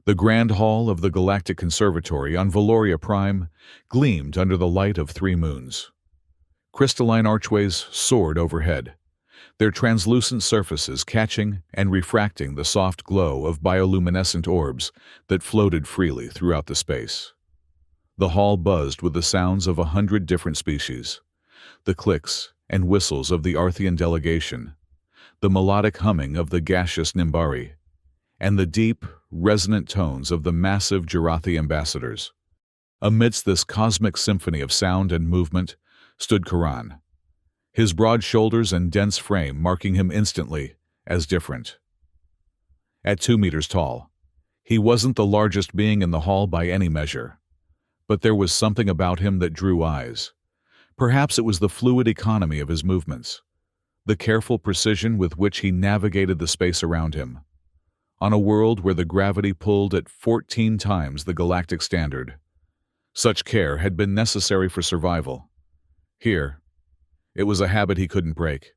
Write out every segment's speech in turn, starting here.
The grand hall of the Galactic Conservatory on Valoria Prime gleamed under the light of 3 moons. Crystalline archways soared overhead, their translucent surfaces catching and refracting the soft glow of bioluminescent orbs that floated freely throughout the space. The hall buzzed with the sounds of 100 different species, the clicks and whistles of the Arthean delegation, the melodic humming of the gaseous Nimbari, and the deep, resonant tones of the massive Jarathi ambassadors. Amidst this cosmic symphony of sound and movement stood Quran, his broad shoulders and dense frame marking him instantly as different. At 2 meters tall, he wasn't the largest being in the hall by any measure, but there was something about him that drew eyes. Perhaps it was the fluid economy of his movements, the careful precision with which he navigated the space around him. On a world where the gravity pulled at 14 times the galactic standard, such care had been necessary for survival. Here, it was a habit he couldn't break.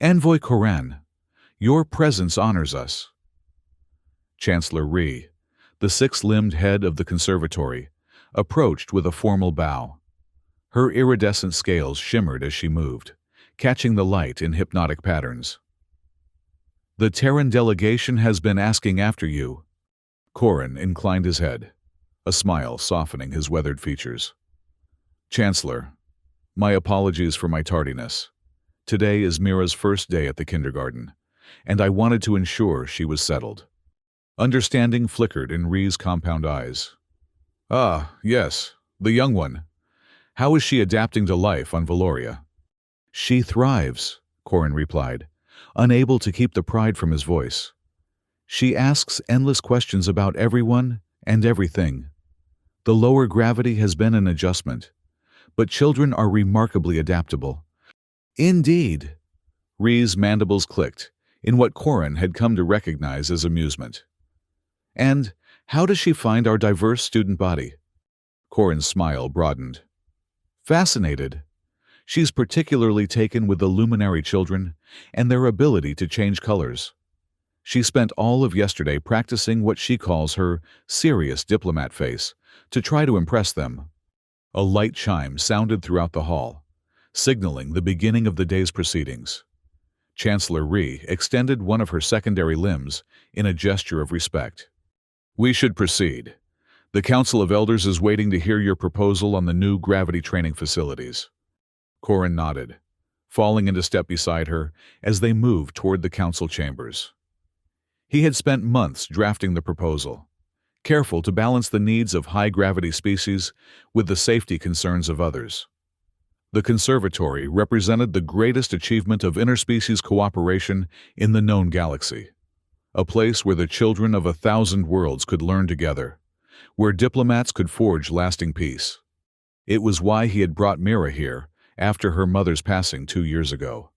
"Envoy Koran, your presence honors us." Chancellor Rhee, the 6-limbed head of the conservatory, approached with a formal bow. Her iridescent scales shimmered as she moved, catching the light in hypnotic patterns. "The Terran delegation has been asking after you." Koran inclined his head, a smile softening his weathered features. "Chancellor, my apologies for my tardiness. Today is Mira's first day at the kindergarten, and I wanted to ensure she was settled." Understanding flickered in Rhee's compound eyes. "Ah, yes, the young one. How is she adapting to life on Valoria?" "She thrives," Koran replied, unable to keep the pride from his voice. "She asks endless questions about everyone and everything. The lower gravity has been an adjustment, but children are remarkably adaptable." "Indeed." Rhee's mandibles clicked in what Koran had come to recognize as amusement. "And how does she find our diverse student body?" Koran's smile broadened. "Fascinated. She's particularly taken with the luminary children and their ability to change colors. She spent all of yesterday practicing what she calls her serious diplomat face to try to impress them." A light chime sounded throughout the hall, signaling the beginning of the day's proceedings. Chancellor Rhee extended one of her secondary limbs in a gesture of respect. "We should proceed. The Council of Elders is waiting to hear your proposal on the new gravity training facilities." Koran nodded, falling into step beside her as they moved toward the council chambers. He had spent months drafting the proposal, careful to balance the needs of high-gravity species with the safety concerns of others. The conservatory represented the greatest achievement of interspecies cooperation in the known galaxy, a place where the children of 1,000 worlds could learn together, where diplomats could forge lasting peace. It was why he had brought Mira here after her mother's passing 2 years ago.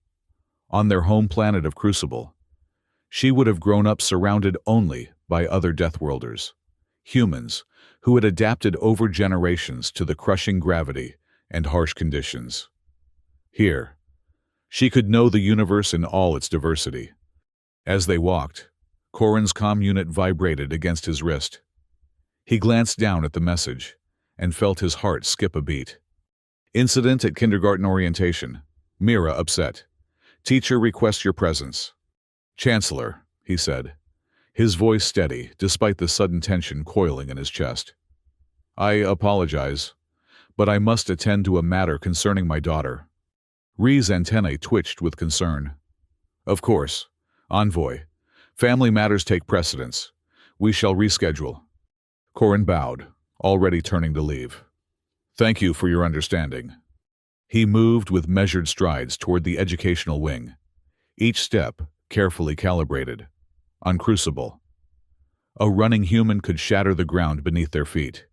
On their home planet of Crucible, she would have grown up surrounded only by other Deathworlders, humans who had adapted over generations to the crushing gravity and harsh conditions. Here, she could know the universe in all its diversity. As they walked, Koran's comm unit vibrated against his wrist. He glanced down at the message and felt his heart skip a beat. "Incident at kindergarten orientation. Mira upset. Teacher requests your presence." "Chancellor," he said, his voice steady despite the sudden tension coiling in his chest. "I apologize, but I must attend to a matter concerning my daughter." Rhee's antennae twitched with concern. "Of course. Envoy. Family matters take precedence. We shall reschedule." Koran bowed, already turning to leave. "Thank you for your understanding." He moved with measured strides toward the educational wing, each step carefully calibrated. On Crucible, a running human could shatter the ground beneath their feet.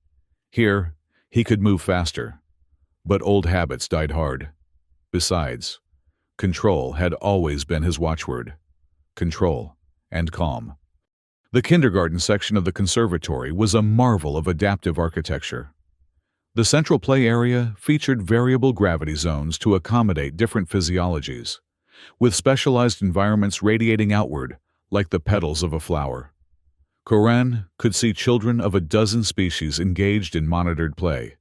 Here, he could move faster, but old habits died hard. Besides, control had always been his watchword. Control and calm. The kindergarten section of the conservatory was a marvel of adaptive architecture. The central play area featured variable gravity zones to accommodate different physiologies, with specialized environments radiating outward like the petals of a flower. Koran could see children of a dozen species engaged in monitored play,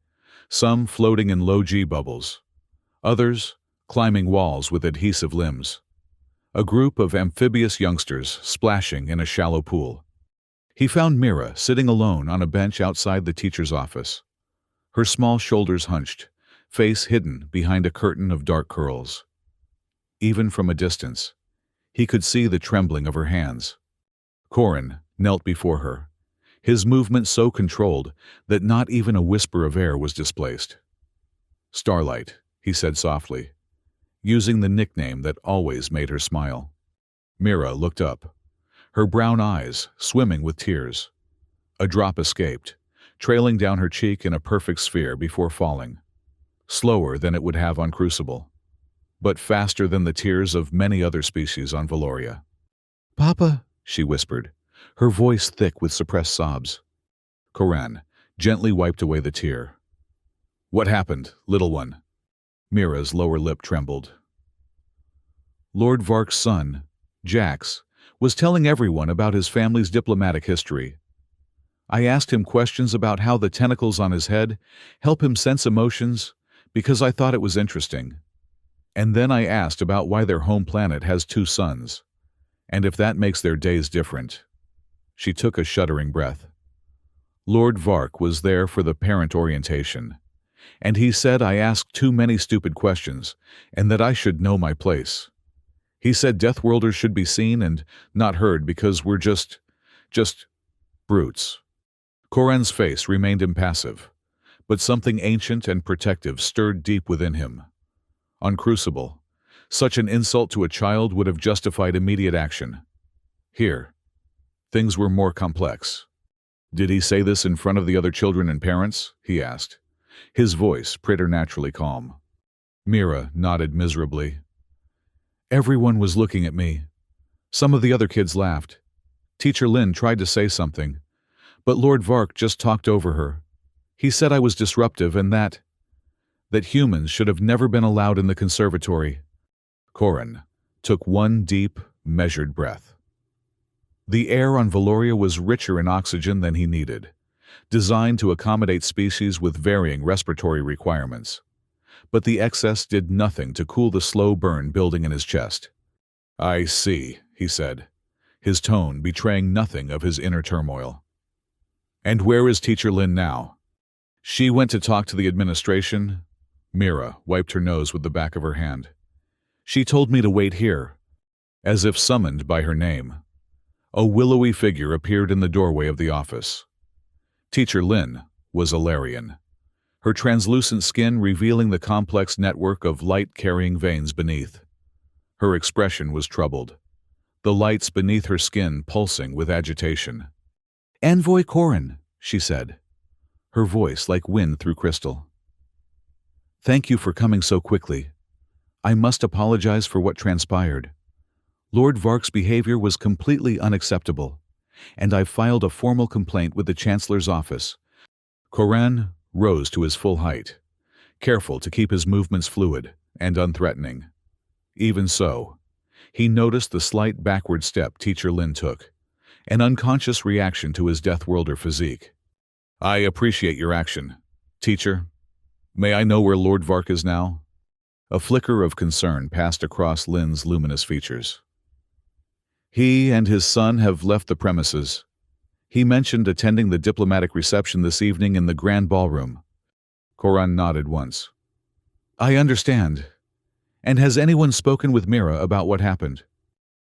some floating in low G bubbles, others climbing walls with adhesive limbs. A group of amphibious youngsters splashing in a shallow pool. He found Mira sitting alone on a bench outside the teacher's office. Her small shoulders hunched, face hidden behind a curtain of dark curls. Even from a distance, he could see the trembling of her hands. Koran knelt before her, his movement so controlled that not even a whisper of air was displaced. "Starlight," he said softly, using the nickname that always made her smile. Mira looked up, her brown eyes swimming with tears. A drop escaped, trailing down her cheek in a perfect sphere before falling, slower than it would have on Crucible, but faster than the tears of many other species on Valoria. "Papa," she whispered, her voice thick with suppressed sobs. Koran gently wiped away the tear. "What happened, little one?" Mira's lower lip trembled. Lord Vark's son, Jax, was telling everyone about his family's diplomatic history. I asked him questions about how the tentacles on his head help him sense emotions because I thought it was interesting. And then I asked about why their home planet has 2 suns, and if that makes their days different. She took a shuddering breath. Lord Vark was there for the parent orientation, and he said I asked too many stupid questions and that I should know my place. He said Deathworlders should be seen and not heard because we're just brutes. Koran's face remained impassive, but something ancient and protective stirred deep within him. On Crucible, such an insult to a child would have justified immediate action. Here, things were more complex. "Did he say this in front of the other children and parents?" he asked, his voice preternaturally calm. Mira nodded miserably. "Everyone was looking at me. Some of the other kids laughed. Teacher Lin tried to say something, but Lord Vark just talked over her. He said I was disruptive and that humans should have never been allowed in the conservatory." Koran took one deep, measured breath. The air on Valoria was richer in oxygen than he needed, designed to accommodate species with varying respiratory requirements. But the excess did nothing to cool the slow burn building in his chest. "I see," he said, his tone betraying nothing of his inner turmoil. "And where is Teacher Lin now?" "She went to talk to the administration." Mira wiped her nose with the back of her hand. "She told me to wait here," as if summoned by her name. A willowy figure appeared in the doorway of the office. Teacher Lin was Alarian, her translucent skin revealing the complex network of light-carrying veins beneath. Her expression was troubled, the lights beneath her skin pulsing with agitation. "Envoy Koran," she said, her voice like wind through crystal. "Thank you for coming so quickly. I must apologize for what transpired. Lord Vark's behavior was completely unacceptable, and I've filed a formal complaint with the Chancellor's office." Koran rose to his full height, careful to keep his movements fluid and unthreatening. Even so, he noticed the slight backward step Teacher Lin took, an unconscious reaction to his Deathworlder physique. "I appreciate your action. Teacher, may I know where Lord Vark is now?" A flicker of concern passed across Lin's luminous features. "He and his son have left the premises. He mentioned attending the diplomatic reception this evening in the grand ballroom." Koran nodded once. "I understand. And has anyone spoken with Mira about what happened?"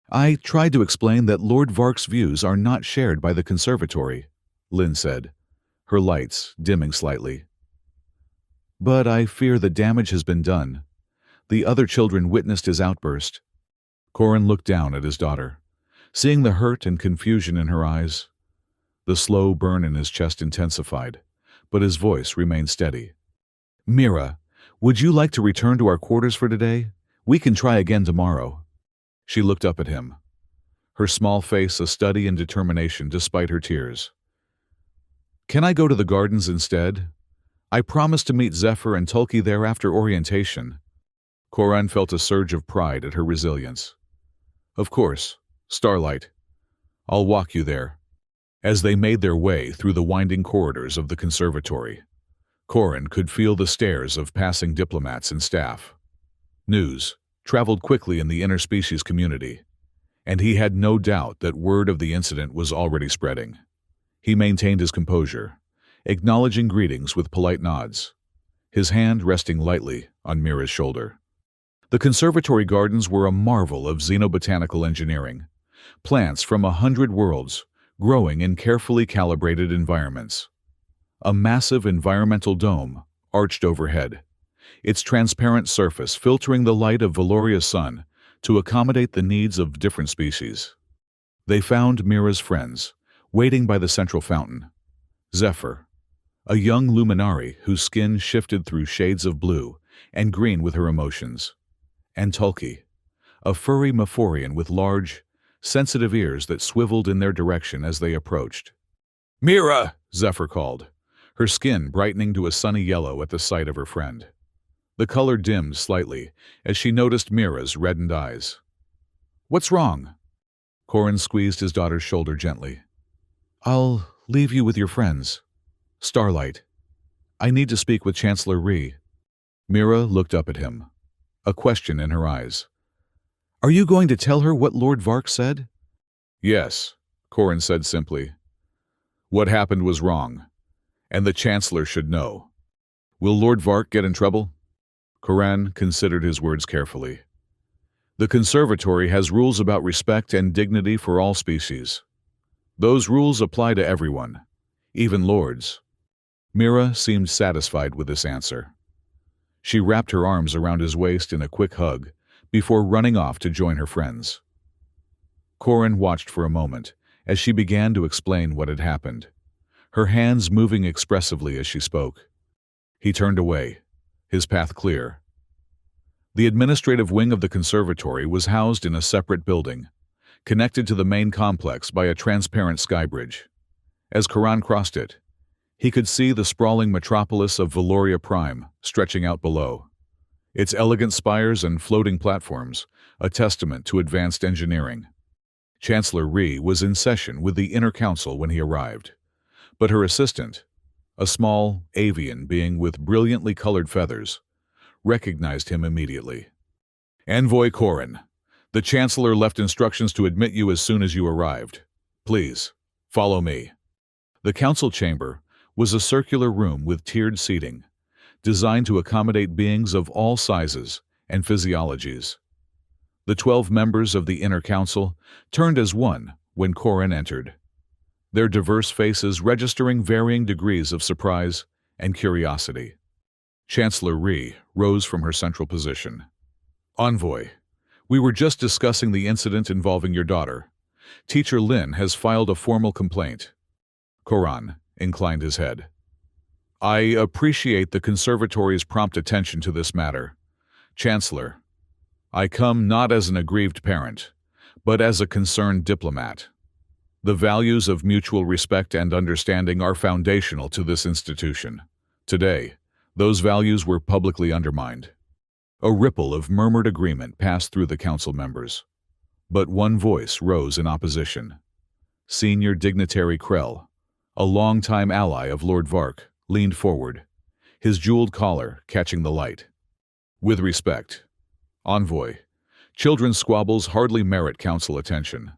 "I tried to explain that Lord Vark's views are not shared by the conservatory," Lin said, her lights dimming slightly. "But I fear the damage has been done. The other children witnessed his outburst." Koran looked down at his daughter, seeing the hurt and confusion in her eyes. The slow burn in his chest intensified, but his voice remained steady. "Mira, would you like to return to our quarters for today? We can try again tomorrow." She looked up at him, her small face a study in determination despite her tears. "Can I go to the gardens instead? I promised to meet Zephyr and Tulki there after orientation." Koran felt a surge of pride at her resilience. "Of course, Starlight. I'll walk you there." As they made their way through the winding corridors of the conservatory, Corin could feel the stares of passing diplomats and staff. News traveled quickly in the interspecies community, and he had no doubt that word of the incident was already spreading. He maintained his composure, acknowledging greetings with polite nods, his hand resting lightly on Mira's shoulder. The conservatory gardens were a marvel of xenobotanical engineering, plants from 100 worlds growing in carefully calibrated environments. A massive environmental dome arched overhead, its transparent surface filtering the light of Valoria's sun to accommodate the needs of different species. They found Mira's friends, waiting by the central fountain. Zephyr, a young luminari whose skin shifted through shades of blue and green with her emotions, and Tulki, a furry Mephorian with large, sensitive ears that swiveled in their direction as they approached. "Mira!" Zephyr called, her skin brightening to a sunny yellow at the sight of her friend. The color dimmed slightly as she noticed Mira's reddened eyes. "What's wrong?" Corin squeezed his daughter's shoulder gently. "I'll leave you with your friends. Starlight, I need to speak with Chancellor Rhee." Mira looked up at him, a question in her eyes. "Are you going to tell her what Lord Vark said?" "Yes," Corin said simply. "What happened was wrong, and the Chancellor should know. Will Lord Vark get in trouble?" Corin considered his words carefully. "The conservatory has rules about respect and dignity for all species. Those rules apply to everyone, even lords." Mira seemed satisfied with this answer. She wrapped her arms around his waist in a quick hug before running off to join her friends. Corin watched for a moment as she began to explain what had happened, her hands moving expressively as she spoke. He turned away, his path clear. The administrative wing of the conservatory was housed in a separate building, connected to the main complex by a transparent sky bridge. As Corin crossed it, he could see the sprawling metropolis of Valoria Prime stretching out below, its elegant spires and floating platforms a testament to advanced engineering. Chancellor Rhee was in session with the Inner Council when he arrived, but her assistant, a small avian being with brilliantly colored feathers, recognized him immediately. "Envoy Corin, the Chancellor left instructions to admit you as soon as you arrived. Please, follow me." The council chamber was a circular room with tiered seating, designed to accommodate beings of all sizes and physiologies. The 12 members of the Inner Council turned as one when Corin entered, their diverse faces registering varying degrees of surprise and curiosity. Chancellor Rhee rose from her central position. "Envoy, we were just discussing the incident involving your daughter. Teacher Lin has filed a formal complaint." Corin inclined his head. "I appreciate the conservatory's prompt attention to this matter. Chancellor, I come not as an aggrieved parent, but as a concerned diplomat. The values of mutual respect and understanding are foundational to this institution. Today, those values were publicly undermined." A ripple of murmured agreement passed through the council members, but one voice rose in opposition. Senior dignitary Krell, a longtime ally of Lord Vark, leaned forward, his jeweled collar catching the light. "With respect, Envoy, children's squabbles hardly merit council attention.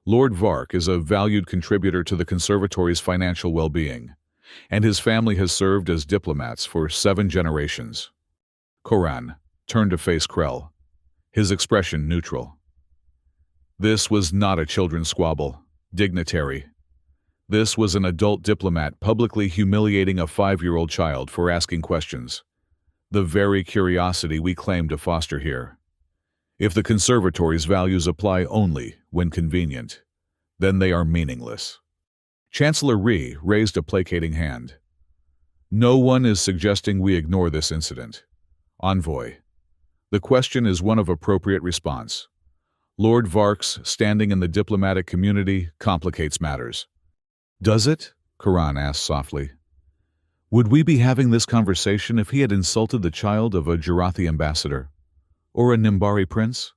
Lord Vark is a valued contributor to the conservatory's financial well-being, and his family has served as diplomats for 7 generations." Corin turned to face Krell, his expression neutral. "This was not a children's squabble, dignitary. This was an adult diplomat publicly humiliating a 5-year-old child for asking questions, the very curiosity we claim to foster here. If the conservatory's values apply only when convenient, then they are meaningless." Chancellor Rhee raised a placating hand. "No one is suggesting we ignore this incident. Envoy, the question is one of appropriate response. Lord Vark's standing in the diplomatic community complicates matters." "Does it?" Corin asked softly. "Would we be having this conversation if he had insulted the child of a Jarathi ambassador? Or a Nimbari prince?"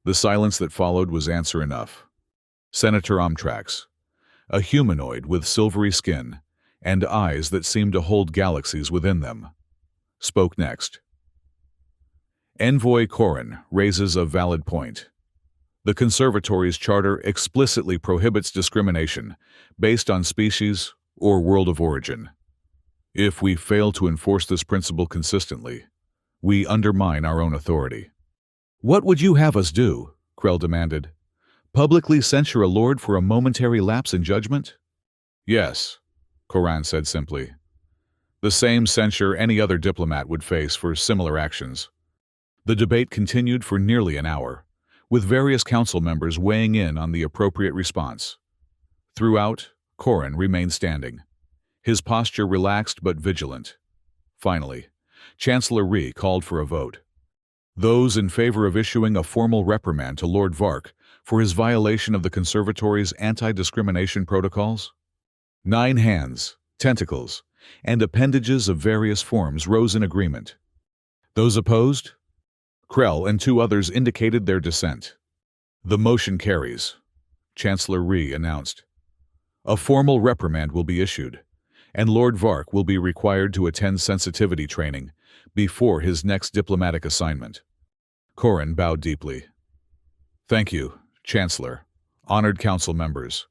The silence that followed was answer enough. Senator Omtrax, a humanoid with silvery skin and eyes that seemed to hold galaxies within them, spoke next. Envoy Corin raises a valid point. The Conservatory's charter explicitly prohibits discrimination based on species or world of origin. If we fail to enforce this principle consistently, we undermine our own authority. What would you have us do? Krell demanded. Publicly censure a lord for a momentary lapse in judgment? Yes, Corin said simply. The same censure any other diplomat would face for similar actions. The debate continued for nearly an hour, with various council members weighing in on the appropriate response. Throughout, Corin remained standing, his posture relaxed but vigilant. Finally, Chancellor Rhee called for a vote. Those in favor of issuing a formal reprimand to Lord Vark for his violation of the Conservatory's anti-discrimination protocols? 9 hands, tentacles, and appendages of various forms rose in agreement. Those opposed? Krell and 2 others indicated their dissent. The motion carries, Chancellor Rhee announced. A formal reprimand will be issued, and Lord Vark will be required to attend sensitivity training before his next diplomatic assignment. Corin bowed deeply. Thank you, Chancellor, honored council members.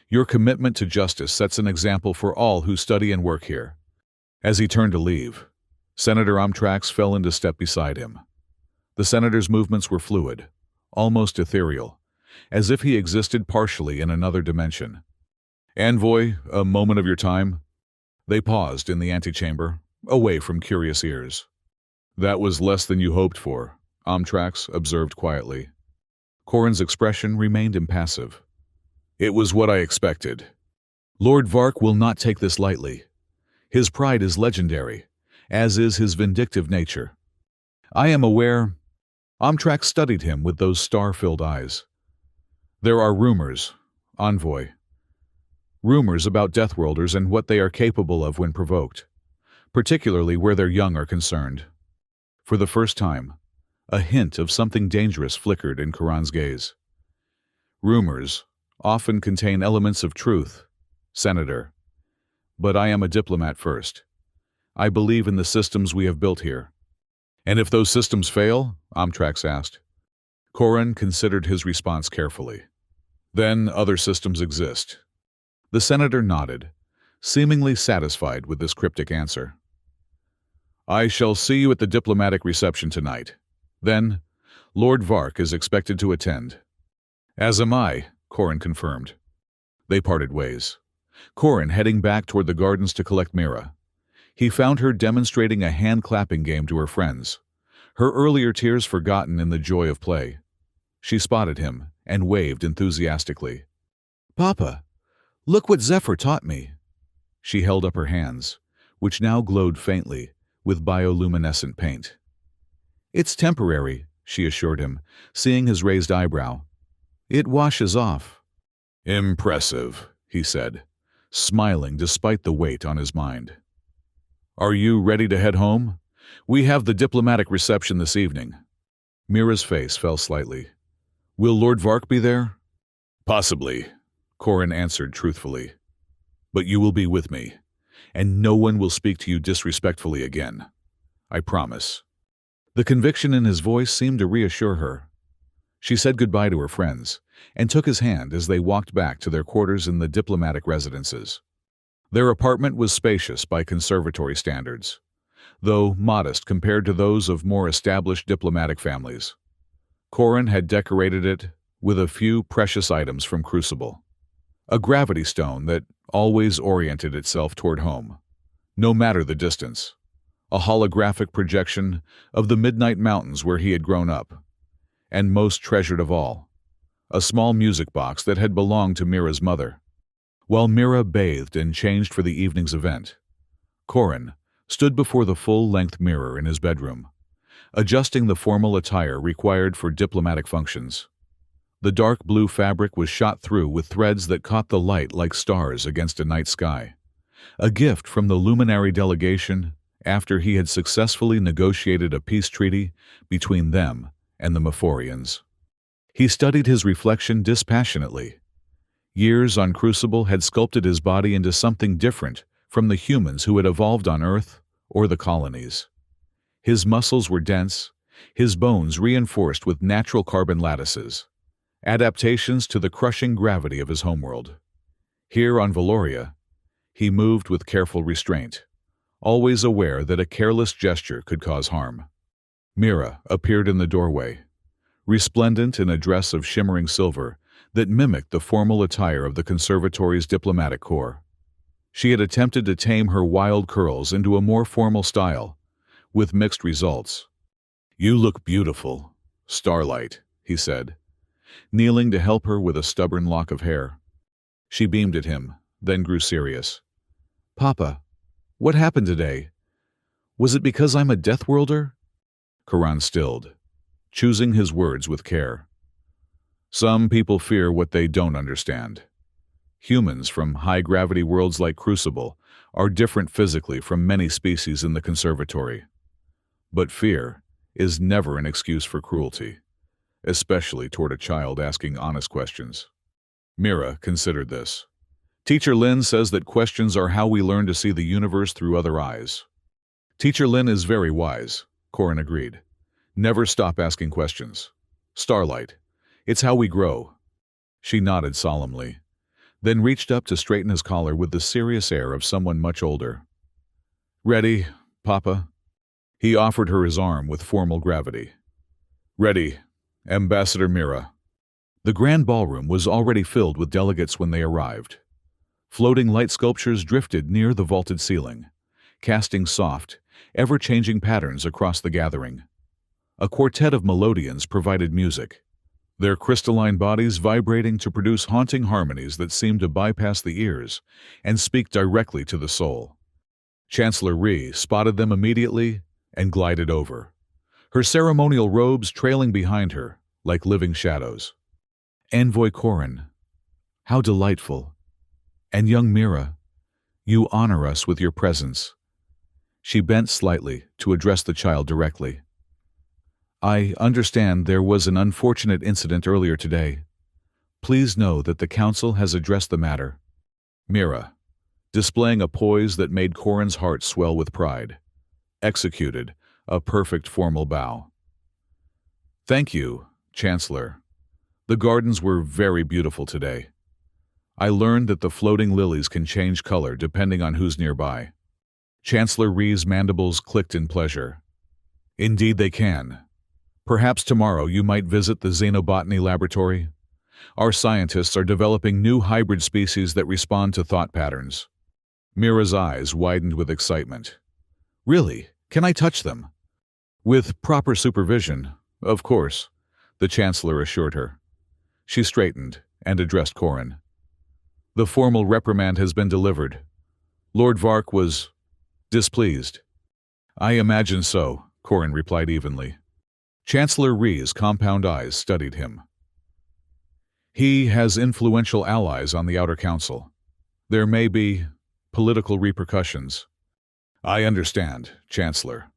Your commitment to justice sets an example for all who study and work here. As he turned to leave, Senator Amtrax fell into step beside him. The senator's movements were fluid, almost ethereal, as if he existed partially in another dimension. Envoy, a moment of your time? They paused in the antechamber, away from curious ears. That was less than you hoped for, Amtrax observed quietly. Corin's expression remained impassive. It was what I expected. Lord Vark will not take this lightly. His pride is legendary, as is his vindictive nature. I am aware. Amtrax studied him with those star-filled eyes. There are rumors, Envoy. Rumors about Deathworlders and what they are capable of when provoked, particularly where their young are concerned. For the first time, a hint of something dangerous flickered in Corin's gaze. Rumors often contain elements of truth, Senator. But I am a diplomat first. I believe in the systems we have built here. And if those systems fail? Amtrax asked. Corin considered his response carefully. Then other systems exist. The senator nodded, seemingly satisfied with this cryptic answer. I shall see you at the diplomatic reception tonight. Then, Lord Vark is expected to attend. As am I, Corin confirmed. They parted ways, Corin heading back toward the gardens to collect Mira. He found her demonstrating a hand-clapping game to her friends, her earlier tears forgotten in the joy of play. She spotted him and waved enthusiastically. Papa, look what Zephyr taught me. She held up her hands, which now glowed faintly with bioluminescent paint. It's temporary, she assured him, seeing his raised eyebrow. It washes off. Impressive, he said, smiling despite the weight on his mind. Are you ready to head home? We have the diplomatic reception this evening. Mira's face fell slightly. Will Lord Vark be there? Possibly, Corin answered truthfully. But you will be with me, and no one will speak to you disrespectfully again. I promise. The conviction in his voice seemed to reassure her. She said goodbye to her friends and took his hand as they walked back to their quarters in the diplomatic residences. Their apartment was spacious by conservatory standards, though modest compared to those of more established diplomatic families. Corin had decorated it with a few precious items from Crucible. A gravity stone that always oriented itself toward home, no matter the distance. A holographic projection of the Midnight Mountains where he had grown up. And most treasured of all, a small music box that had belonged to Mira's mother. While Mira bathed and changed for the evening's event, Corin stood before the full-length mirror in his bedroom, adjusting the formal attire required for diplomatic functions. The dark blue fabric was shot through with threads that caught the light like stars against a night sky, a gift from the luminary delegation after he had successfully negotiated a peace treaty between them and the Mephorians. He studied his reflection dispassionately. Years on Crucible had sculpted his body into something different from the humans who had evolved on Earth or the colonies. His muscles were dense, his bones reinforced with natural carbon lattices, adaptations to the crushing gravity of his homeworld. Here on Valoria, he moved with careful restraint, always aware that a careless gesture could cause harm. Mira appeared in the doorway, resplendent in a dress of shimmering silver that mimicked the formal attire of the conservatory's diplomatic corps. She had attempted to tame her wild curls into a more formal style, with mixed results. "You look beautiful, Starlight," he said, kneeling to help her with a stubborn lock of hair. She beamed at him, then grew serious. "Papa, what happened today? Was it because I'm a Deathworlder?" Karan stilled, choosing his words with care. "Some people fear what they don't understand. Humans from high-gravity worlds like Crucible are different physically from many species in the conservatory. But fear is never an excuse for cruelty, especially toward a child asking honest questions." Mira considered this. "Teacher Lin says that questions are how we learn to see the universe through other eyes." "Teacher Lin is very wise," Corin agreed. "Never stop asking questions. Starlight, it's how we grow." She nodded solemnly, then reached up to straighten his collar with the serious air of someone much older. "Ready, Papa?" He offered her his arm with formal gravity. "Ready, Ambassador Mira." The grand ballroom was already filled with delegates when they arrived. Floating light sculptures drifted near the vaulted ceiling, casting soft, ever-changing patterns across the gathering. A quartet of melodians provided music, their crystalline bodies vibrating to produce haunting harmonies that seemed to bypass the ears and speak directly to the soul. Chancellor Rhee spotted them immediately and glided over, her ceremonial robes trailing behind her like living shadows. "Envoy Corin, how delightful. And young Mira, you honor us with your presence." She bent slightly to address the child directly. "I understand there was an unfortunate incident earlier today. Please know that the Council has addressed the matter." Mira, displaying a poise that made Corin's heart swell with pride, executed a perfect formal bow. "Thank you, Chancellor. The gardens were very beautiful today. I learned that the floating lilies can change color depending on who's nearby." Chancellor Rhee's mandibles clicked in pleasure. "Indeed they can. Perhaps tomorrow you might visit the Xenobotany laboratory. Our scientists are developing new hybrid species that respond to thought patterns." Mira's eyes widened with excitement. "Really? Can I touch them?" "With proper supervision, of course," the Chancellor assured her. She straightened and addressed Corin. "The formal reprimand has been delivered. Lord Vark was displeased." "I imagine so," Corin replied evenly. Chancellor Rhee's compound eyes studied him. "He has influential allies on the Outer Council. There may be political repercussions." "I understand, Chancellor,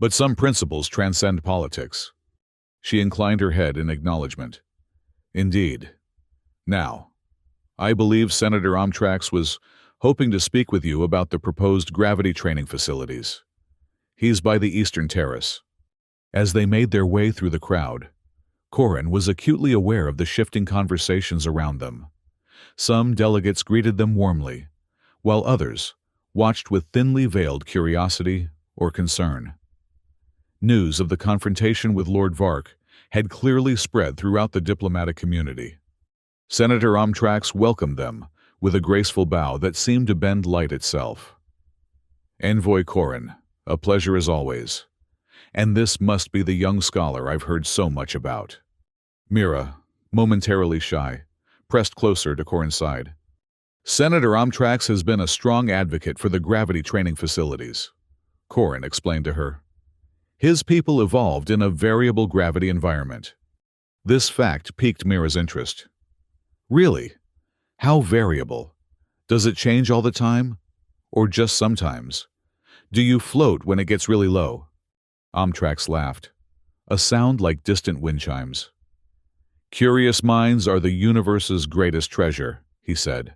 but some principles transcend politics." She inclined her head in acknowledgement. "Indeed. Now, I believe Senator Omtrax was hoping to speak with you about the proposed gravity training facilities. He's by the Eastern Terrace." As they made their way through the crowd, Corin was acutely aware of the shifting conversations around them. Some delegates greeted them warmly, while others watched with thinly veiled curiosity or concern. News of the confrontation with Lord Vark had clearly spread throughout the diplomatic community. Senator Omtrax welcomed them with a graceful bow that seemed to bend light itself. "Envoy Corin, a pleasure as always. And this must be the young scholar I've heard so much about." Mira, momentarily shy, pressed closer to Corin's side. "Senator Omtrax has been a strong advocate for the gravity training facilities," Corin explained to her. "His people evolved in a variable gravity environment." This fact piqued Mira's interest. "Really? How variable? Does it change all the time? Or just sometimes? Do you float when it gets really low?" Omtrax laughed, a sound like distant wind chimes. "Curious minds are the universe's greatest treasure," he said,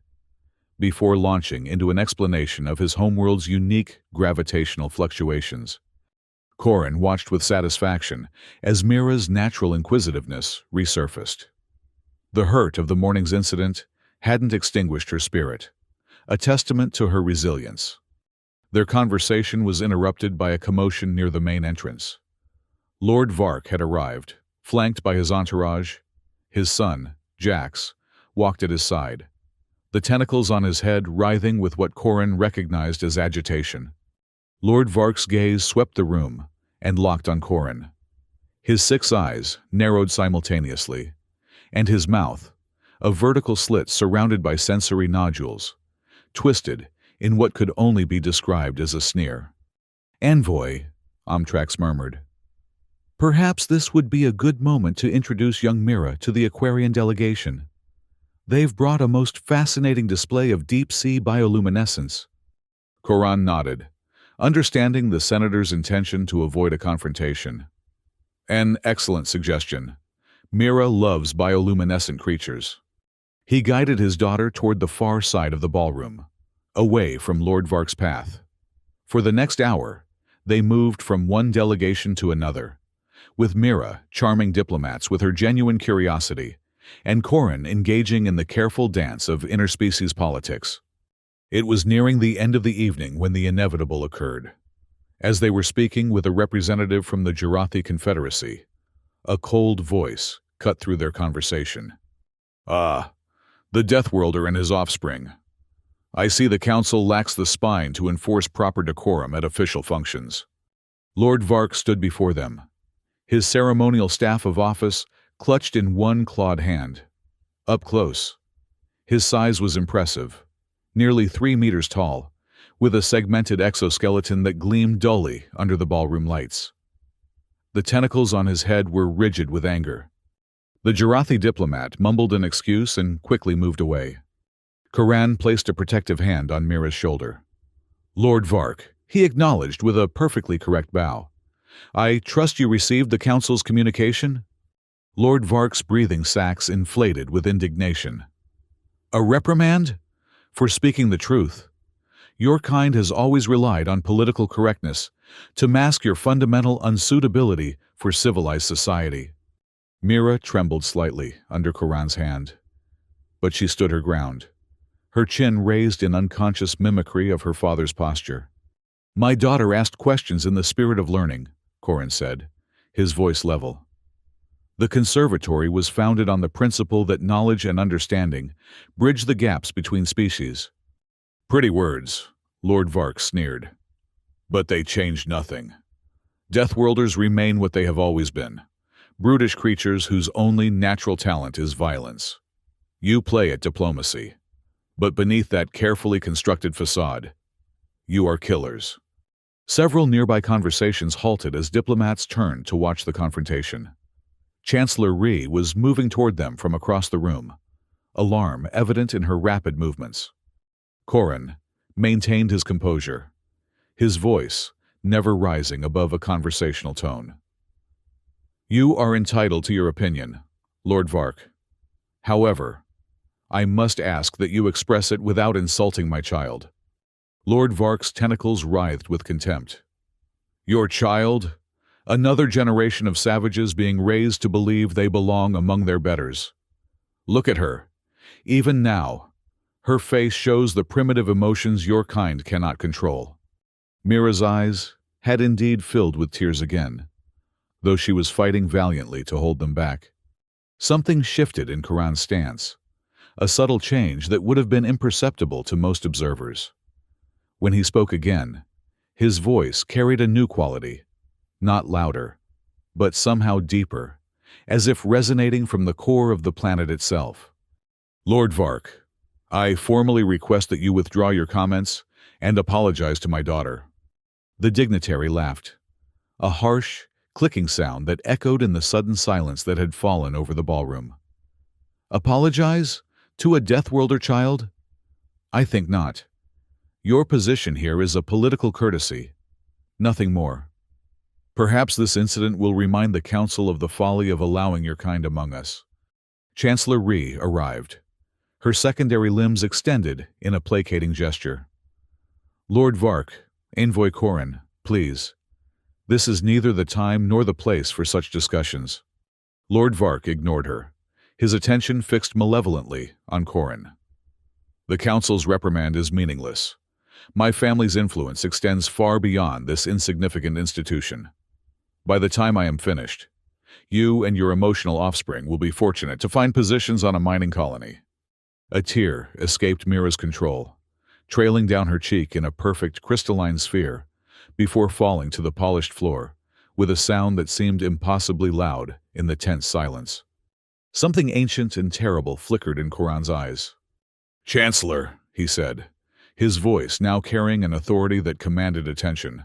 before launching into an explanation of his homeworld's unique gravitational fluctuations. Corin watched with satisfaction as Mira's natural inquisitiveness resurfaced. The hurt of the morning's incident hadn't extinguished her spirit, a testament to her resilience. Their conversation was interrupted by a commotion near the main entrance. Lord Vark had arrived, flanked by his entourage. His son, Jax, walked at his side, the tentacles on his head writhing with what Corin recognized as agitation. Lord Vark's gaze swept the room and locked on Corin. His 6 eyes narrowed simultaneously, and his mouth, a vertical slit surrounded by sensory nodules, twisted in what could only be described as a sneer. "Envoy," Omtrax murmured. "Perhaps this would be a good moment to introduce young Mira to the Aquarian delegation. They've brought a most fascinating display of deep-sea bioluminescence." Corin nodded, understanding the senator's intention to avoid a confrontation. "An excellent suggestion. Mira loves bioluminescent creatures." He guided his daughter toward the far side of the ballroom, away from Lord Vark's path. For the next hour, they moved from one delegation to another, with Mira charming diplomats with her genuine curiosity, and Corin engaging in the careful dance of interspecies politics. It was nearing the end of the evening when the inevitable occurred. As they were speaking with a representative from the Jarathi Confederacy, a cold voice cut through their conversation. "Ah, the Deathworlder and his offspring. I see the Council lacks the spine to enforce proper decorum at official functions." Lord Vark stood before them, his ceremonial staff of office clutched in one clawed hand. Up close, his size was impressive, nearly 3 meters tall, with a segmented exoskeleton that gleamed dully under the ballroom lights. The tentacles on his head were rigid with anger. The Jarathi diplomat mumbled an excuse and quickly moved away. Corin placed a protective hand on Mira's shoulder. "Lord Vark," he acknowledged with a perfectly correct bow. "I trust you received the Council's communication?" Lord Vark's breathing sacs inflated with indignation. "A reprimand? For speaking the truth. Your kind has always relied on political correctness to mask your fundamental unsuitability for civilized society." Mira trembled slightly under Corin's hand, but she stood her ground, her chin raised in unconscious mimicry of her father's posture. "My daughter asked questions in the spirit of learning," Corin said, his voice level. "The conservatory was founded on the principle that knowledge and understanding bridge the gaps between species." "Pretty words," Lord Vark sneered. "But they change nothing. Deathworlders remain what they have always been, brutish creatures whose only natural talent is violence. You play at diplomacy, but beneath that carefully constructed facade, you are killers." Several nearby conversations halted as diplomats turned to watch the confrontation. Chancellor Rhee was moving toward them from across the room, alarm evident in her rapid movements. Corin maintained his composure, his voice never rising above a conversational tone. "You are entitled to your opinion, Lord Vark. However, I must ask that you express it without insulting my child." Lord Vark's tentacles writhed with contempt. "Your child? Another generation of savages being raised to believe they belong among their betters. Look at her. Even now, her face shows the primitive emotions your kind cannot control." Mira's eyes had indeed filled with tears again, though she was fighting valiantly to hold them back. Something shifted in Corin's stance, a subtle change that would have been imperceptible to most observers. When he spoke again, his voice carried a new quality, not louder, but somehow deeper, as if resonating from the core of the planet itself. "Lord Vark, I formally request that you withdraw your comments and apologize to my daughter." The dignitary laughed, a harsh, clicking sound that echoed in the sudden silence that had fallen over the ballroom. "Apologize? To a Deathworlder child? I think not. Your position here is a political courtesy, nothing more. Perhaps this incident will remind the Council of the folly of allowing your kind among us." Chancellor Rhee arrived, Her secondary limbs extended in a placating gesture. "Lord Vark, Envoy Corin, please. This is neither the time nor the place for such discussions." Lord Vark ignored her, his attention fixed malevolently on Corin. "The Council's reprimand is meaningless. My family's influence extends far beyond this insignificant institution. By the time I am finished, you and your emotional offspring will be fortunate to find positions on a mining colony." A tear escaped Mira's control, trailing down her cheek in a perfect crystalline sphere before falling to the polished floor with a sound that seemed impossibly loud in the tense silence. Something ancient and terrible flickered in Coran's eyes. "Chancellor," he said, his voice now carrying an authority that commanded attention.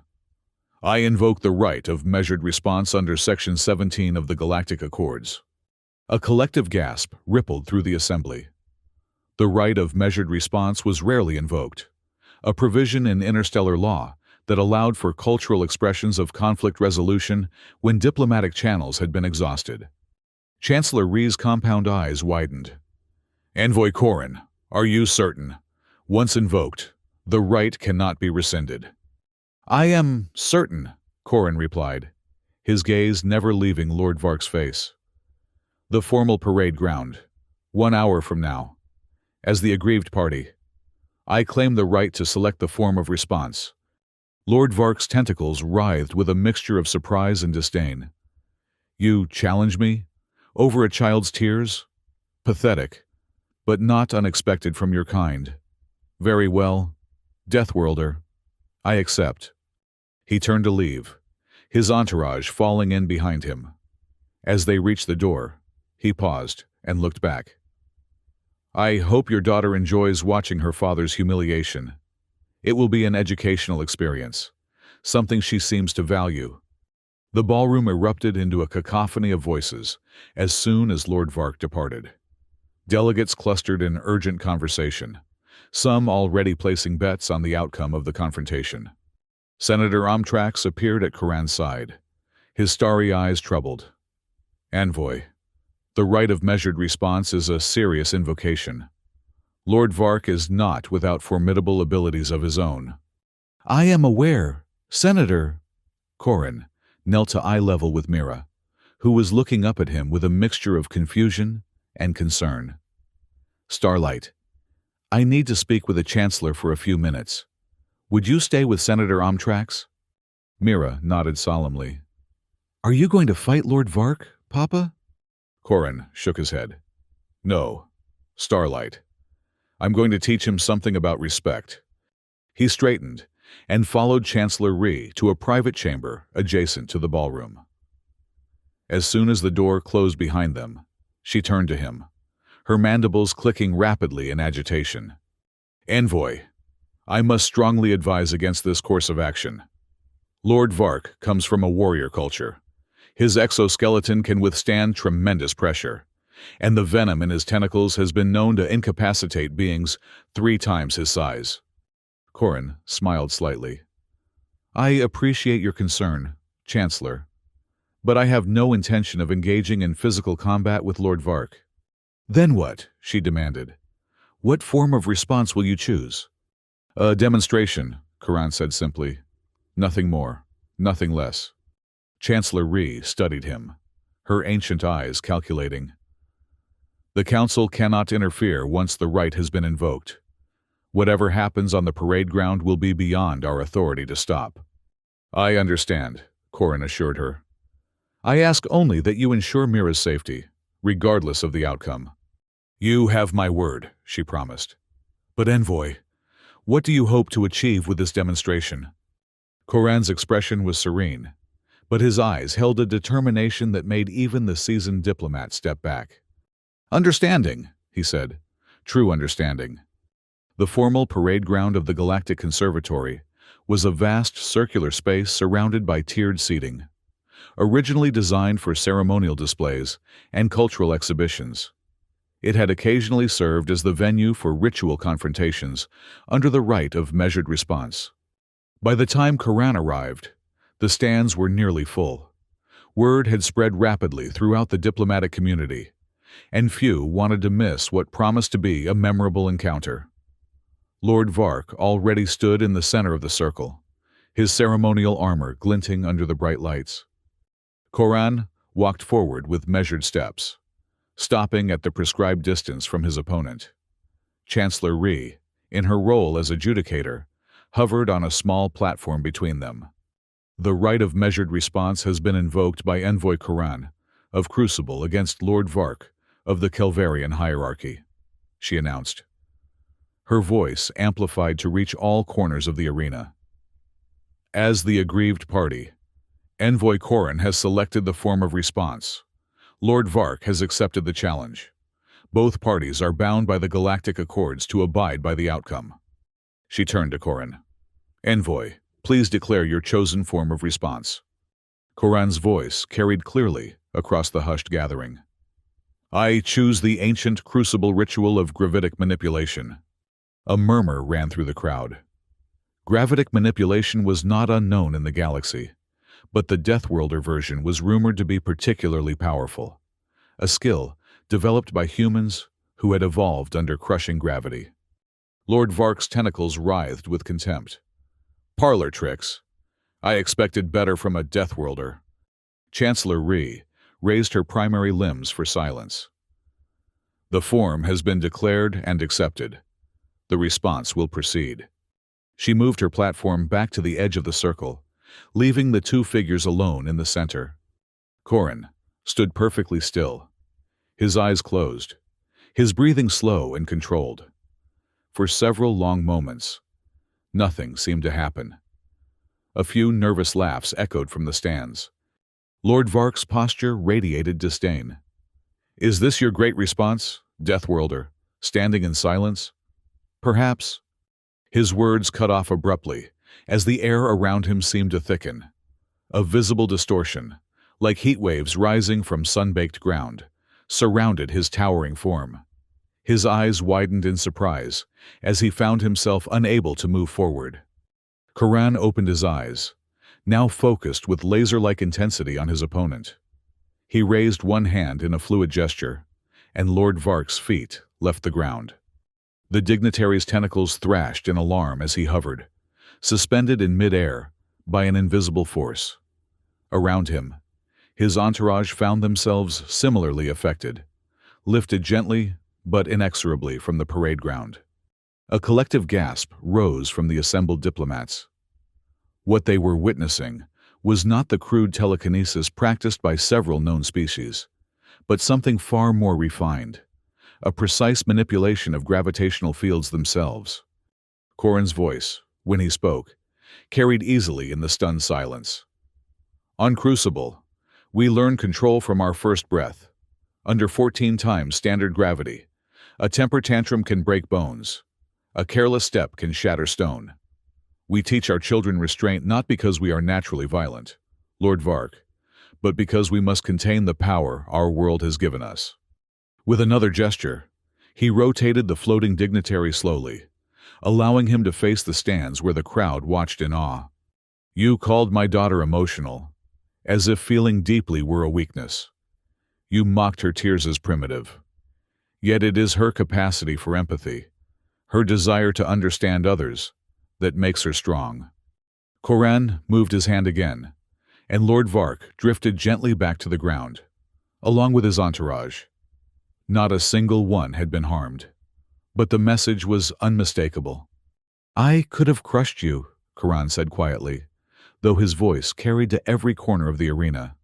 "I invoke the right of measured response under Section 17 of the Galactic Accords." A collective gasp rippled through the assembly. The right of measured response was rarely invoked, a provision in interstellar law that allowed for cultural expressions of conflict resolution when diplomatic channels had been exhausted. Chancellor Rhee's compound eyes widened. "Envoy Corin, are you certain? Once invoked, the right cannot be rescinded." "I am certain," Corin replied, his gaze never leaving Lord Vark's face. "The formal parade ground, 1 hour from now. As the aggrieved party, I claim the right to select the form of response." Lord Vark's tentacles writhed with a mixture of surprise and disdain. "You challenge me? Over a child's tears? Pathetic, but not unexpected from your kind. Very well, Deathworlder, I accept." He turned to leave, his entourage falling in behind him. As they reached the door, he paused and looked back. "I hope your daughter enjoys watching her father's humiliation. It will be an educational experience, something she seems to value." The ballroom erupted into a cacophony of voices as soon as Lord Vark departed. Delegates clustered in urgent conversation, some already placing bets on the outcome of the confrontation. Senator Omtrax appeared at Coran's side, his starry eyes troubled. "Envoy, the right of measured response is a serious invocation. Lord Vark is not without formidable abilities of his own." "I am aware, Senator." Corin knelt to eye level with Mira, who was looking up at him with a mixture of confusion and concern. "Starlight, I need to speak with the Chancellor for a few minutes. Would you stay with Senator Omtrax?" Mira nodded solemnly. "Are you going to fight Lord Vark, Papa?" Corin shook his head. "No, Starlight. I'm going to teach him something about respect." He straightened and followed Chancellor Rhee to a private chamber adjacent to the ballroom. As soon as the door closed behind them, she turned to him, her mandibles clicking rapidly in agitation. "Envoy, I must strongly advise against this course of action. Lord Vark comes from a warrior culture. His exoskeleton can withstand tremendous pressure, and the venom in his tentacles has been known to incapacitate beings 3 times his size." Corin smiled slightly. "I appreciate your concern, Chancellor, but I have no intention of engaging in physical combat with Lord Vark." "Then what?" she demanded. "What form of response will you choose?" "A demonstration," Corin said simply. "Nothing more, nothing less." Chancellor Rhee studied him, her ancient eyes calculating. "The Council cannot interfere once the right has been invoked. Whatever happens on the parade ground will be beyond our authority to stop." "I understand," Corin assured her. "I ask only that you ensure Mira's safety, regardless of the outcome." "You have my word," she promised. "But Envoy, what do you hope to achieve with this demonstration?" Coran's expression was serene, but his eyes held a determination that made even the seasoned diplomat step back. "Understanding," he said. "True understanding." The formal parade ground of the Galactic Conservatory was a vast circular space surrounded by tiered seating. Originally designed for ceremonial displays and cultural exhibitions, it had occasionally served as the venue for ritual confrontations under the right of measured response. By the time Coran arrived, the stands were nearly full. Word had spread rapidly throughout the diplomatic community, and few wanted to miss what promised to be a memorable encounter. Lord Vark already stood in the center of the circle, his ceremonial armor glinting under the bright lights. Koran walked forward with measured steps, stopping at the prescribed distance from his opponent. Chancellor Rhee, in her role as adjudicator, hovered on a small platform between them. The right of measured response has been invoked by Envoy Koran of Crucible against Lord Vark of the Kelvarian hierarchy, she announced. Her voice amplified to reach all corners of the arena. As the aggrieved party, Envoy Koran has selected the form of response. Lord Vark has accepted the challenge. Both parties are bound by the Galactic Accords to abide by the outcome. She turned to Koran. Envoy, please declare your chosen form of response. Koran's voice carried clearly across the hushed gathering. I choose the ancient crucible ritual of gravitic manipulation. A murmur ran through the crowd. Gravitic manipulation was not unknown in the galaxy, but the Deathworlder version was rumored to be particularly powerful, a skill developed by humans who had evolved under crushing gravity. Lord Vark's tentacles writhed with contempt. Parlor tricks. I expected better from a Deathworlder. Chancellor Rhee raised her primary limbs for silence. The form has been declared and accepted. The response will proceed. She moved her platform back to the edge of the circle, leaving the two figures alone in the center. Koran stood perfectly still, his eyes closed, his breathing slow and controlled. For several long moments, nothing seemed to happen. A few nervous laughs echoed from the stands. Lord Vark's posture radiated disdain. Is this your great response, Deathworlder, standing in silence? Perhaps. His words cut off abruptly, as the air around him seemed to thicken. A visible distortion, like heat waves rising from sun-baked ground, surrounded his towering form. His eyes widened in surprise, as he found himself unable to move forward. Koran opened his eyes, now focused with laser-like intensity on his opponent. He raised one hand in a fluid gesture, and Lord Vark's feet left the ground. The dignitary's tentacles thrashed in alarm as he hovered, suspended in mid-air by an invisible force. Around him, his entourage found themselves similarly affected, lifted gently but inexorably from the parade ground. A collective gasp rose from the assembled diplomats. What they were witnessing was not the crude telekinesis practiced by several known species, but something far more refined, a precise manipulation of gravitational fields themselves. Koran's voice, when he spoke, carried easily in the stunned silence. On Crucible, we learn control from our first breath. Under 14 times standard gravity, a temper tantrum can break bones. A careless step can shatter stone. We teach our children restraint not because we are naturally violent, Lord Vark, but because we must contain the power our world has given us. With another gesture, he rotated the floating dignitary slowly, allowing him to face the stands where the crowd watched in awe. You called my daughter emotional, as if feeling deeply were a weakness. You mocked her tears as primitive. Yet it is her capacity for empathy, her desire to understand others, that makes her strong. Koran moved his hand again, and Lord Vark drifted gently back to the ground, along with his entourage. Not a single one had been harmed, but the message was unmistakable. I could have crushed you, Koran said quietly, though his voice carried to every corner of the arena.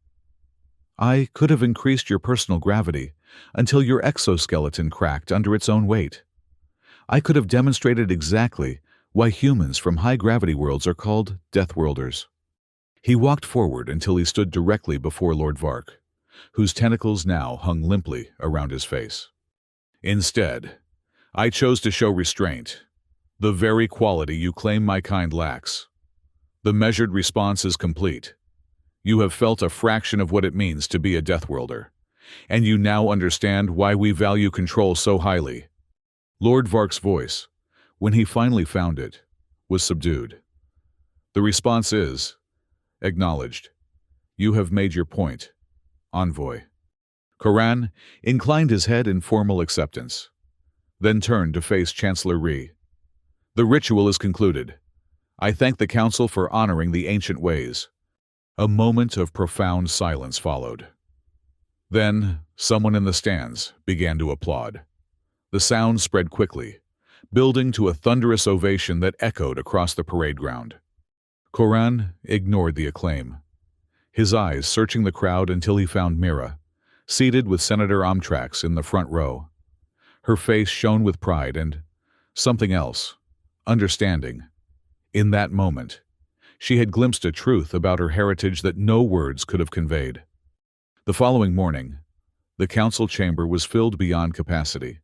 I could have increased your personal gravity until your exoskeleton cracked under its own weight. I could have demonstrated exactly why humans from high-gravity worlds are called Deathworlders. He walked forward until he stood directly before Lord Vark, whose tentacles now hung limply around his face. Instead, I chose to show restraint, the very quality you claim my kind lacks. The measured response is complete. You have felt a fraction of what it means to be a Deathworlder, and you now understand why we value control so highly. Lord Vark's voice, when he finally found it, was subdued. The response is, acknowledged. You have made your point, Envoy. Koran inclined his head in formal acceptance, then turned to face Chancellor Rhee. "The ritual is concluded. I thank the Council for honoring the ancient ways." A moment of profound silence followed. Then, someone in the stands began to applaud. The sound spread quickly, building to a thunderous ovation that echoed across the parade ground. Koran ignored the acclaim, his eyes searching the crowd until he found Mira, seated with Senator Amtrax in the front row. Her face shone with pride and something else, understanding. In that moment, she had glimpsed a truth about her heritage that no words could have conveyed. The following morning, the council chamber was filled beyond capacity.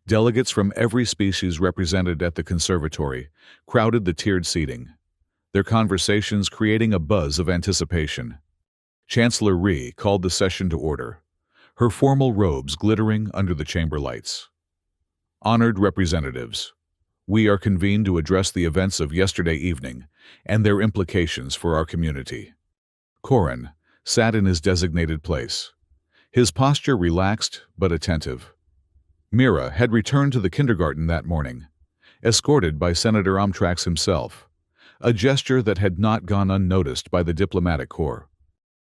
Delegates from every species represented at the conservatory crowded the tiered seating, their conversations creating a buzz of anticipation. Chancellor Rhee called the session to order, her formal robes glittering under the chamber lights. "Honored representatives, we are convened to address the events of yesterday evening and their implications for our community." Koran sat in his designated place, his posture relaxed but attentive. Mira had returned to the kindergarten that morning, escorted by Senator Amtrax himself, a gesture that had not gone unnoticed by the diplomatic corps.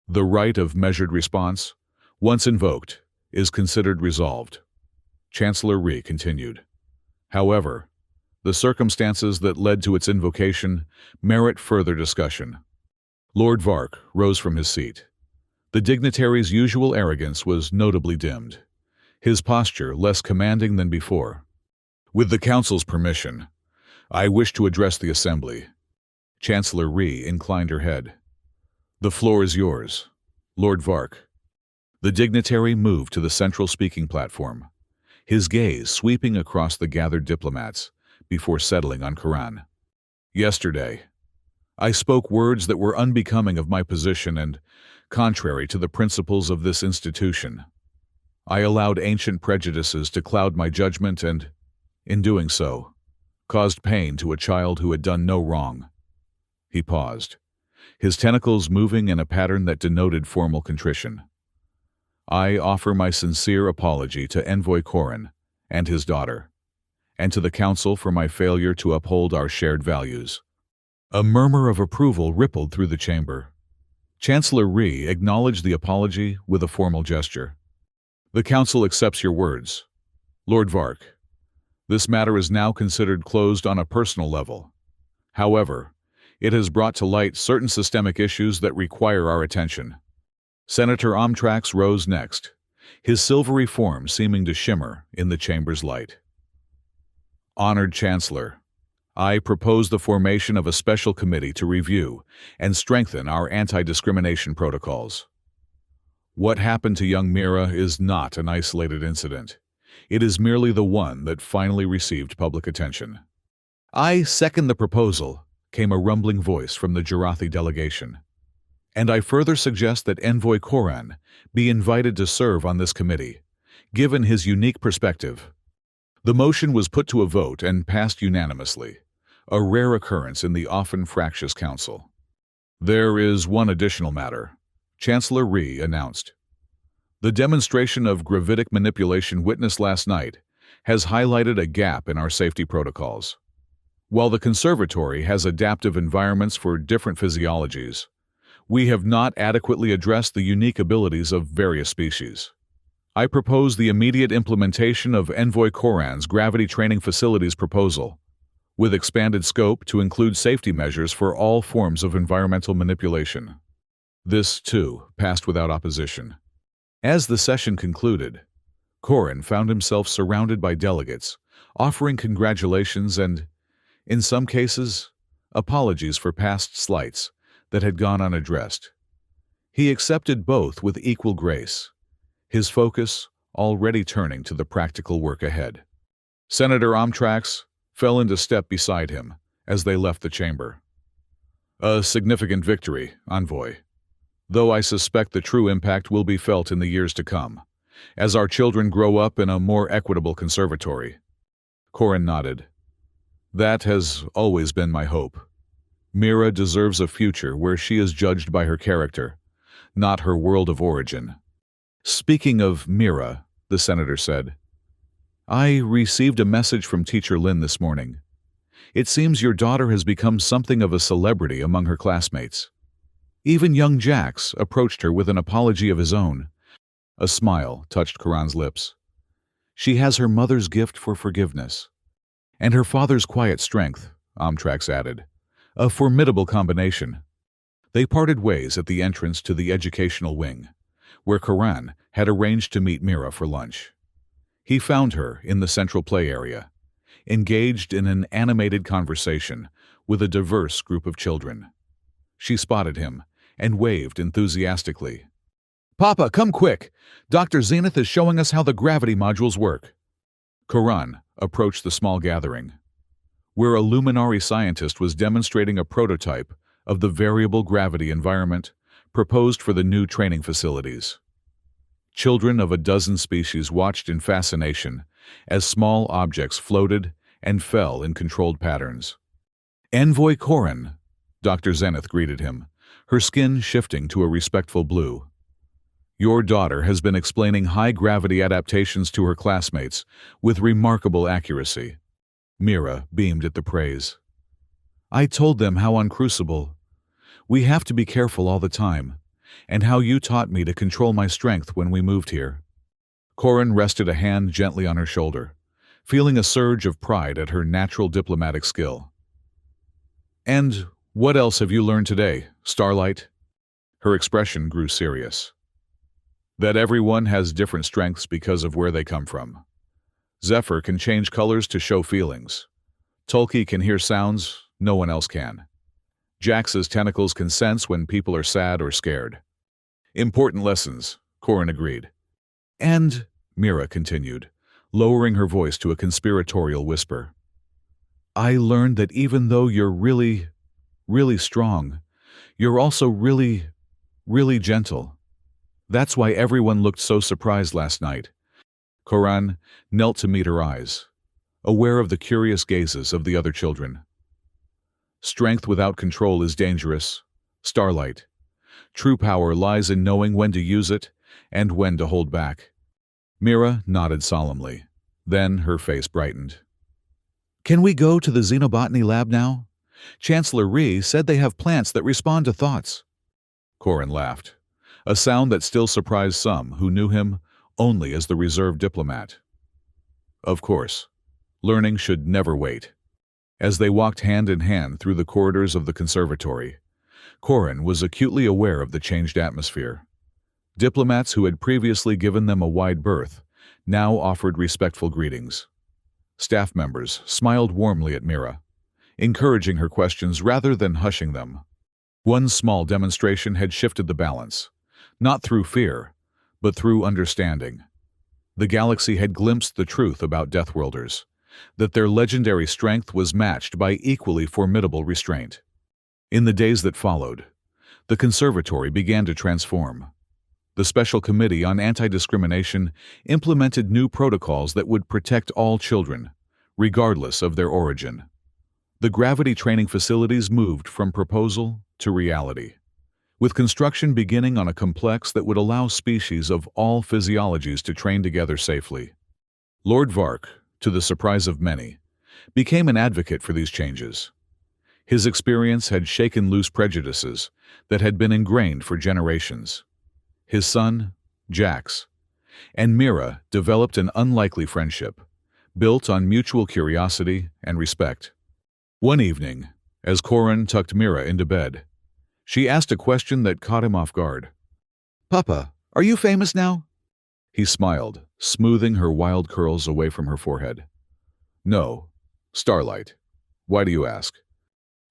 The right of measured response, once invoked, is considered resolved, Chancellor Rhee continued. However, the circumstances that led to its invocation merit further discussion. Lord Vark rose from his seat. The dignitary's usual arrogance was notably dimmed, his posture less commanding than before. "With the Council's permission, I wish to address the Assembly." Chancellor Rhee inclined her head. "The floor is yours, Lord Vark." The dignitary moved to the central speaking platform, his gaze sweeping across the gathered diplomats before settling on Koran. "Yesterday, I spoke words that were unbecoming of my position and contrary to the principles of this institution. I allowed ancient prejudices to cloud my judgment and, in doing so, caused pain to a child who had done no wrong." He paused, his tentacles moving in a pattern that denoted formal contrition. "I offer my sincere apology to Envoy Koran and his daughter, and to the Council for my failure to uphold our shared values." A murmur of approval rippled through the chamber. Chancellor Rhee acknowledged the apology with a formal gesture. "The Council accepts your words, Lord Vark. This matter is now considered closed on a personal level. However, it has brought to light certain systemic issues that require our attention." Senator Amtrax rose next, his silvery form seeming to shimmer in the chamber's light. "Honored Chancellor, I propose the formation of a special committee to review and strengthen our anti-discrimination protocols. What happened to young Mira is not an isolated incident. It is merely the one that finally received public attention." "I second the proposal," came a rumbling voice from the Jarathi delegation. "And I further suggest that Envoy Koran be invited to serve on this committee, given his unique perspective." The motion was put to a vote and passed unanimously, a rare occurrence in the often fractious council. "There is one additional matter," Chancellor Rhee announced. "The demonstration of gravitic manipulation witnessed last night has highlighted a gap in our safety protocols. While the conservatory has adaptive environments for different physiologies, we have not adequately addressed the unique abilities of various species. I propose the immediate implementation of Envoy Koran's gravity training facilities proposal, with expanded scope to include safety measures for all forms of environmental manipulation." This, too, passed without opposition. As the session concluded, Koran found himself surrounded by delegates, offering congratulations and, in some cases, apologies for past slights that had gone unaddressed. He accepted both with equal grace, his focus already turning to the practical work ahead. Senator Amtrax fell into step beside him as they left the chamber. "A significant victory, Envoy, though I suspect the true impact will be felt in the years to come, as our children grow up in a more equitable conservatory." Koran nodded. "That has always been my hope. Mira deserves a future where she is judged by her character, not her world of origin." Speaking of Mira, the senator said, I received a message from Teacher Lin this morning. It seems your daughter has become something of a celebrity among her classmates. Even young Jax approached her with an apology of his own. A smile touched Karan's lips. She has her mother's gift for forgiveness. And her father's quiet strength, Omtrax added. A formidable combination. They parted ways at the entrance to the educational wing, where Karan had arranged to meet Mira for lunch. He found her in the central play area, engaged in an animated conversation with a diverse group of children. She spotted him and waved enthusiastically. Papa, come quick! Dr. Zenith is showing us how the gravity modules work. Karan approached the small gathering, where a luminary scientist was demonstrating a prototype of the variable gravity environment proposed for the new training facilities. Children of a dozen species watched in fascination as small objects floated and fell in controlled patterns. Envoy Korin, Dr. Zenith greeted him, her skin shifting to a respectful blue. Your daughter has been explaining high-gravity adaptations to her classmates with remarkable accuracy. Mira beamed at the praise. I told them how uncrucible. We have to be careful all the time, and how you taught me to control my strength when we moved here. Korin rested a hand gently on her shoulder, feeling a surge of pride at her natural diplomatic skill. And what else have you learned today, Starlight? Her expression grew serious. That everyone has different strengths because of where they come from. Zephyr can change colors to show feelings. Tulki can hear sounds no one else can. Jax's tentacles can sense when people are sad or scared. Important lessons, Korin agreed. And, Mira continued, lowering her voice to a conspiratorial whisper, I learned that even though you're really, really strong, you're also really, really gentle. That's why everyone looked so surprised last night. Koran knelt to meet her eyes, aware of the curious gazes of the other children. Strength without control is dangerous, Starlight. True power lies in knowing when to use it and when to hold back. Mira nodded solemnly. Then her face brightened. Can we go to the xenobotany lab now? Chancellor Rhee said they have plants that respond to thoughts. Korin laughed, a sound that still surprised some who knew him only as the reserved diplomat. Of course, learning should never wait. As they walked hand in hand through the corridors of the conservatory, Korin was acutely aware of the changed atmosphere. Diplomats who had previously given them a wide berth now offered respectful greetings. Staff members smiled warmly at Mira, encouraging her questions rather than hushing them. One small demonstration had shifted the balance, not through fear, but through understanding. The galaxy had glimpsed the truth about Deathworlders, that their legendary strength was matched by equally formidable restraint. In the days that followed, the conservatory began to transform. The Special Committee on Anti-Discrimination implemented new protocols that would protect all children, regardless of their origin. The gravity training facilities moved from proposal to reality, with construction beginning on a complex that would allow species of all physiologies to train together safely. Lord Vark, to the surprise of many, became an advocate for these changes. His experience had shaken loose prejudices that had been ingrained for generations. His son, Jax, and Mira developed an unlikely friendship, built on mutual curiosity and respect. One evening, as Korin tucked Mira into bed, she asked a question that caught him off guard. Papa, are you famous now? He smiled, smoothing her wild curls away from her forehead. No, Starlight. Why do you ask?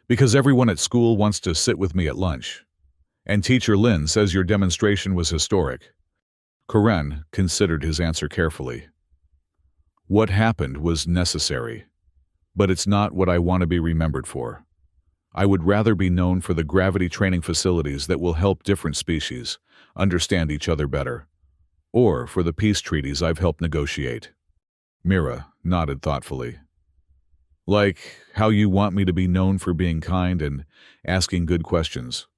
Because everyone at school wants to sit with me at lunch. And Teacher Lin says your demonstration was historic. Korin considered his answer carefully. What happened was necessary, but it's not what I want to be remembered for. I would rather be known for the gravity training facilities that will help different species understand each other better, or for the peace treaties I've helped negotiate. Mira nodded thoughtfully. Like how you want me to be known for being kind and asking good questions,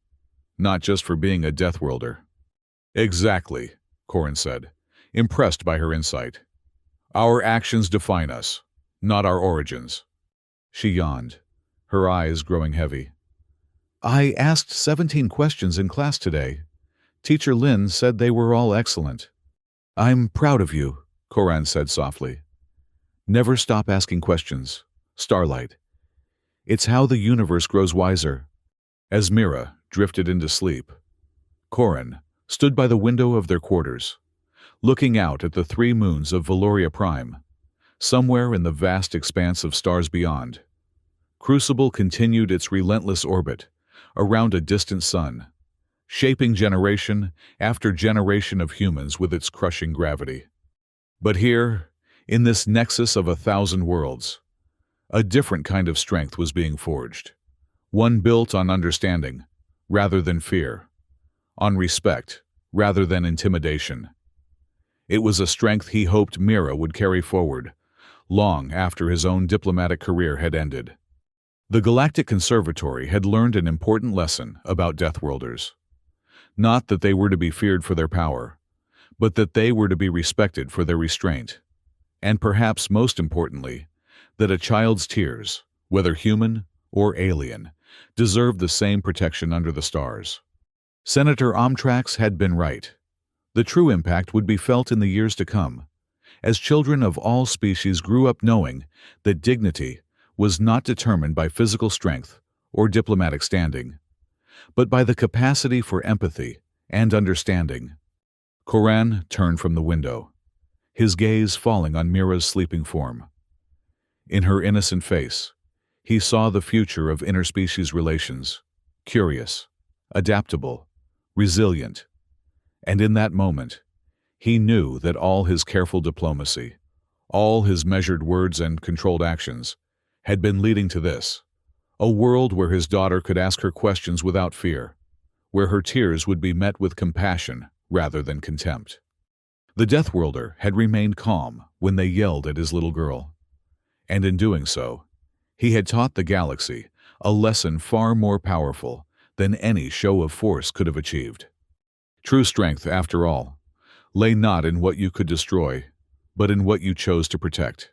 not just for being a Deathworlder. Exactly, Corin said, impressed by her insight. Our actions define us, not our origins. She yawned, her eyes growing heavy. I asked 17 questions in class today. Teacher Lin said they were all excellent. I'm proud of you, Corin said softly. Never stop asking questions, Starlight. It's how the universe grows wiser. As Mira drifted into sleep, Corin stood by the window of their quarters, looking out at the 3 moons of Valoria Prime, somewhere in the vast expanse of stars beyond. Crucible continued its relentless orbit around a distant sun, shaping generation after generation of humans with its crushing gravity. But here, in this nexus of 1,000 worlds, a different kind of strength was being forged, one built on understanding rather than fear, on respect rather than intimidation. It was a strength he hoped Mira would carry forward, long after his own diplomatic career had ended. The Galactic Conservatory had learned an important lesson about Deathworlders. Not that they were to be feared for their power, but that they were to be respected for their restraint. And perhaps most importantly, that a child's tears, whether human or alien, deserved the same protection under the stars. Senator Omtrax had been right. The true impact would be felt in the years to come, as children of all species grew up knowing that dignity was not determined by physical strength or diplomatic standing, but by the capacity for empathy and understanding. Corin turned from the window, his gaze falling on Mira's sleeping form. In her innocent face, he saw the future of interspecies relations, curious, adaptable, resilient, and in that moment, he knew that all his careful diplomacy, all his measured words and controlled actions, had been leading to this, a world where his daughter could ask her questions without fear, where her tears would be met with compassion rather than contempt. The Deathworlder had remained calm when they yelled at his little girl, and in doing so, he had taught the galaxy a lesson far more powerful than any show of force could have achieved. True strength, after all, lay not in what you could destroy, but in what you chose to protect.